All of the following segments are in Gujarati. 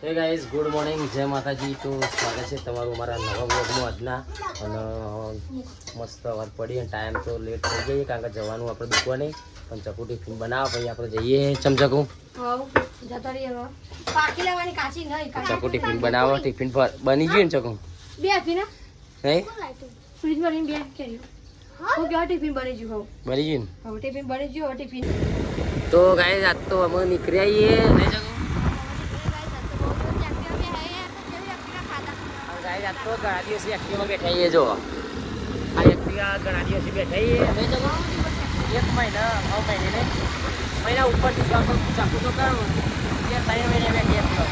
હે ગાઈઝ ગુડ મોર્નિંગ જય માતાજી. તો સ્વાગત છે તમારું મારા નવા બ્લોગમાં આજના. અને મસ્ત વાર પડી અને ટાઈમ તો લેટ થઈ જઈએ કારણ કે જવાનું આપણે દુકાને પણ ચકુ ટિફિન બનાવો પછી આપણે જઈએ ચમચકું ચકુ ટિફિન બનાવો. ટિફિન બની ગયું ને ચકુ નહીં બની ગયું ને. તો ગાઈઝ આજ તો અમે નીકળી આવીએ નહીં ચકુ. તો ઘણા દિવસથી એક્ટિવામાં બેઠાઈએ. જો આ એક્ટિવા ઘણા દિવસથી બેઠાઈએ એક મહિના મહિના ઉપરથી ચાકુ તો કરું 2-3 મહિને બેઠી એક્ટિવા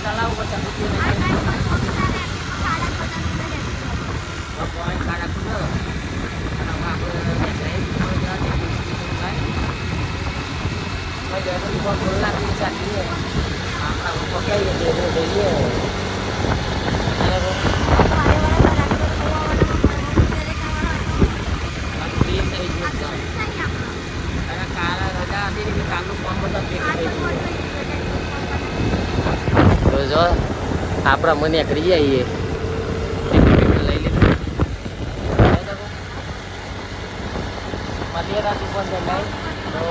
ચલાવું ચાકુ તો જો આપણા મને કરી આવીએ લઈ લીધું મળીએ દુકાન જઈને. તો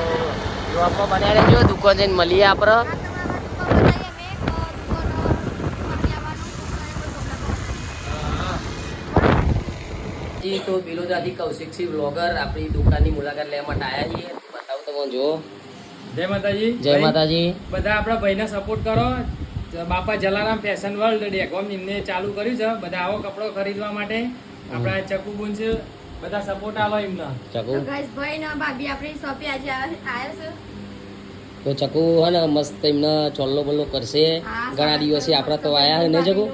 બ્લોગમાં બનાવી રહેજો. દુકાન જઈને મળીએ આપણે. તો બિલોદાથી કૌશિકસિંહ બ્લોગર આપણી દુકાનની મુલાકાત લેવા માટે આવ્યા છીએ. બતાવું તમને જો. જય માતાજી. જય માતાજી. બધા આપણા ભાઈને સપોર્ટ કરો. બાપા જલારામ ફેશન વર્લ્ડ ડેકોમ એમને ચાલુ કર્યું છે. બધા આવો કપડો ખરીદવા માટે આપણા ચકુ બુન છે. બધા સપોર્ટ આલો એમને. ચકુ ગાઈસ ભાઈ ના ભાભી આપણી શોપે આજે આવ્યા છે. તો ચકુ હે ને મસ્ત એમને ચોલ્લો બલ્લો કરશે. ઘણા દિવસે આપણા તો આયા હે ને ચકુ.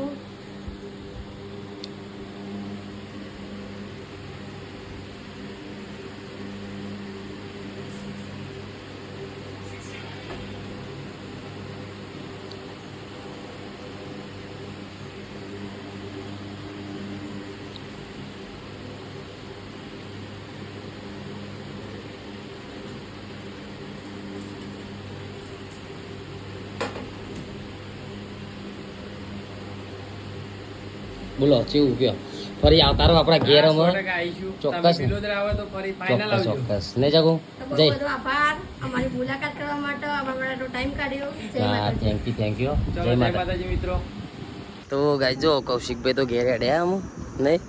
બોલો કેવું કયો ફરી આવતારો આપણા ઘેર અમે ચોક્કસ ચોક્કસ નહીં જાગું જય. બહુ બધો આભાર અમારી મુલાકાત કરવા માટે અમારા ટાઈમ કાઢ્યો. હા થેન્ક યુ જય માતાજી મિત્રો. તો ગાઈ જો કૌશિકભાઈ તો ઘેર હેડ્યા આમ નહીં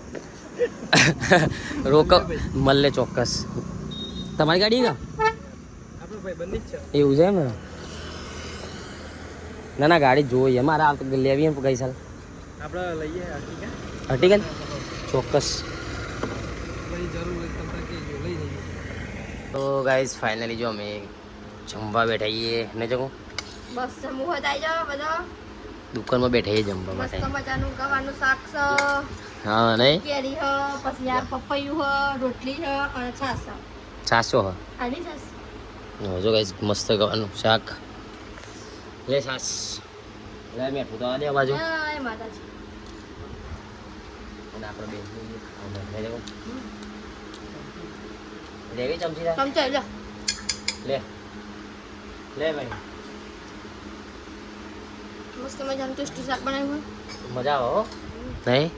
રોક મળે ચોક્કસ. તમારી ગાડી કા એવું છે એમ ને. ના ગાડી જોઈએ અમારે આ લેવી એમ ગઈ સાલ આપણે લઈએ હટી ચોક્કસ. તો ગાઈઝ ફાઇનલી જો અમે જમવા બેઠાઈએ ને જગો બસ સમૂહ થઈ જાવ બધા દુકાનમાં બેઠાઈએ જમવા મસ્ત માટે. મજાનું ગવાનું શાક છે, હા નહીં કેરી હ, પછી આ પપૈયું હ, રોટલી હ અને છાશ હ. 700 આની છાશ જો ગાઈઝ મસ્ત ગવાનું શાક. લે સાસ લે મેઠું તો દે બાજુ. જય માતાજી. અને આપણે બે લેવી ચમચી ચમચા લો. લે લે ભાઈ મસ્ત મજાનું ટેસ્ટી શાક બનાવ્યું મજા આવે હો નહીં.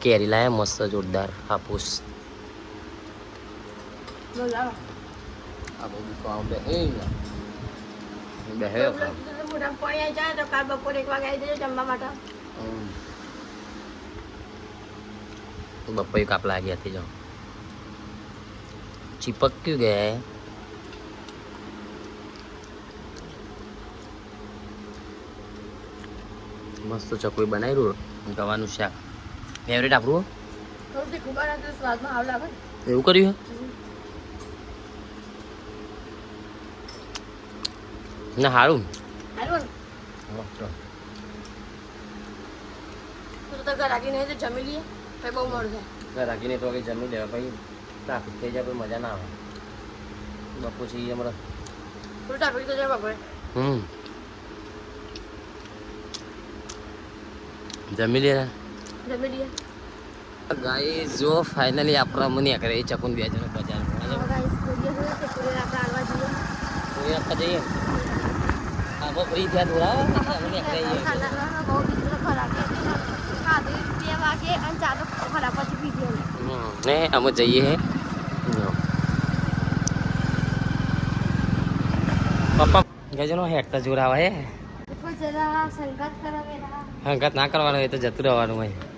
કેરી લાયા મસ્ત જોરદાર હાપૂસ. હોય લાવો. આ બધું કામ બે મોટા પાણી આવી જાય તો કાલ બપોરે 1 વાગે આવી જજો જમવા માટે. બપ્પા કાપ લાગ્યા હતી જો ચીપક ક્યું ગયા. મસ્ત ચકુઈ બનાવ્યું ગવાનું શાક. ફેવરેટ આપણું થોડું ખબર નથી સ્વાદમાં આવ લાગે. એવું કર્યું ના સારું. હારું તો ઘર આગી નહીં તો જમી લઈએ પછી બહુ મોડું થાય. રાખીને તો કંઈ જમી લેવા પછી ટ્રાફિક થઈ જાય પછી મજા ના આવે. બપોર છે હમણાં થોડું ટ્રાફિક તો જાય બપોરે. જમી લે જમી લઈએ. ગાઈસ જો ફાઇનલી આપણા મને કરે ચકુન 2 જણ બજાર ગાઈસ પૂરી આપણે આલવા જઈએ. પૂરી આપવા જઈએ. અમે ફ્રી થયા થોડા અમે નીકળી જઈએ બહુ બીજો ખરાબ ખાધું 2 વાગે અને ચા તો ખરાબ પછી પીધી ને અમે જઈએ હે પપ્પા ગજનો હેડતા જોરાવા હે જરા સંગત કરાવેલા હંગાત ના કરવાનો એ તો જતું રહેવાનું હોય